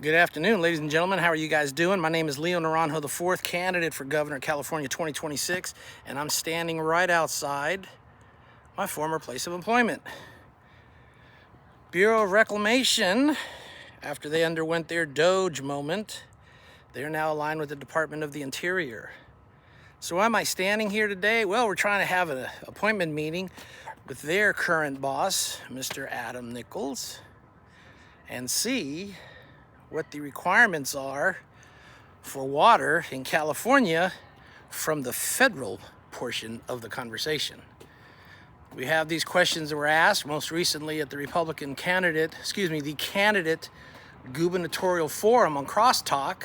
Good afternoon, ladies and gentlemen. How are you guys doing? My name is Leo Naranjo, the fourth candidate for governor of California 2026, and I'm standing right outside my former place of employment. Bureau of Reclamation, after they underwent their DOGE moment, they're now aligned with the Department of the Interior. So why am I standing here today? Well, we're trying to have an appointment meeting with their current boss, Mr. Adam Nichols, and see what the requirements are for water in California from the federal portion of the conversation. We have these questions that were asked most recently at the the candidate gubernatorial forum on Crosstalk.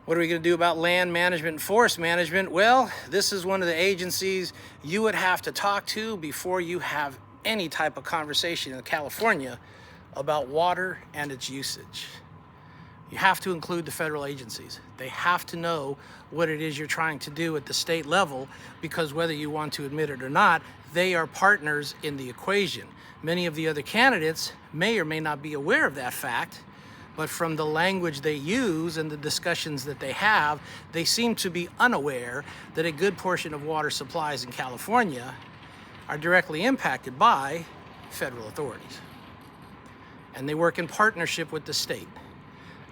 What are we going to do about land management and forest management? Well, this is one of the agencies you would have to talk to before you have any type of conversation in California about water and its usage. You have to include the federal agencies. They have to know what it is you're trying to do at the state level, because whether you want to admit it or not, they are partners in the equation. Many of the other candidates may or may not be aware of that fact, but from the language they use and the discussions that they have, they seem to be unaware that a good portion of water supplies in California are directly impacted by federal authorities. And they work in partnership with the state.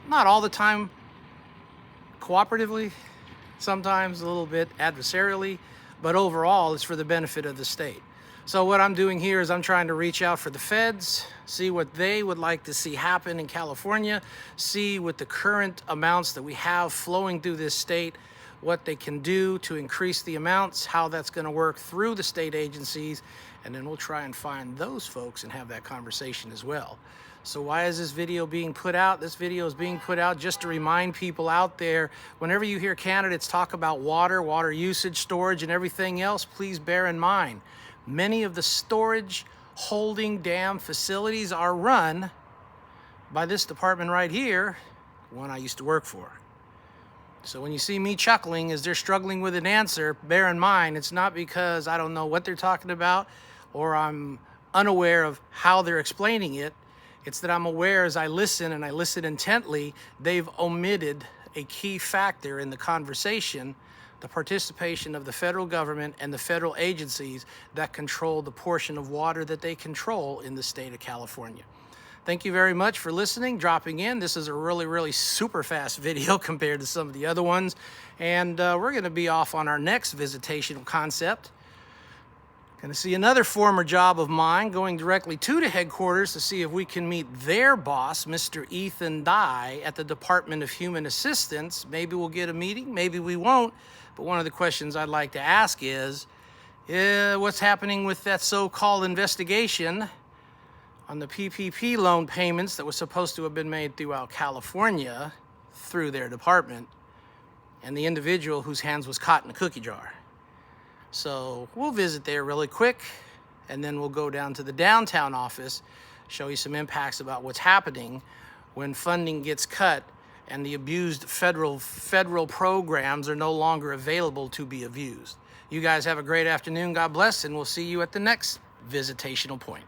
Not all the time cooperatively, sometimes a little bit adversarially, but overall it's for the benefit of the state. So what I'm doing here is I'm trying to reach out for the feds, see what they would like to see happen in California, see with the current amounts that we have flowing through this state, what they can do to increase the amounts, how that's going to work through the state agencies, and then we'll try and find those folks and have that conversation as well. So why is this video being put out? This video is being put out just to remind people out there, whenever you hear candidates talk about water usage, storage, and everything else, please bear in mind, many of the storage holding dam facilities are run by this department right here, one I used to work for. So when you see me chuckling as they're struggling with an answer, bear in mind, it's not because I don't know what they're talking about or I'm unaware of how they're explaining it. It's that I'm aware as I listen, and I listen intently, they've omitted a key factor in the conversation, the participation of the federal government and the federal agencies that control the portion of water that they control in the state of California. Thank you very much for listening, dropping in. This is a really super fast video compared to some of the other ones. And we're going to be off on our next visitational concept. Going to see another former job of mine going directly to the headquarters to see if we can meet their boss, Mr. Ethan Dye, at the Department of Human Assistance. Maybe we'll get a meeting, maybe we won't. But one of the questions I'd like to ask is, what's happening with that so-called investigation on the PPP loan payments that was supposed to have been made throughout California through their department, and the individual whose hands was caught in a cookie jar? So we'll visit there really quick, and then we'll go down to the downtown office, show you some impacts about what's happening when funding gets cut and the abused federal programs are no longer available to be abused. You guys have a great afternoon. God bless, and we'll see you at the next visitational point.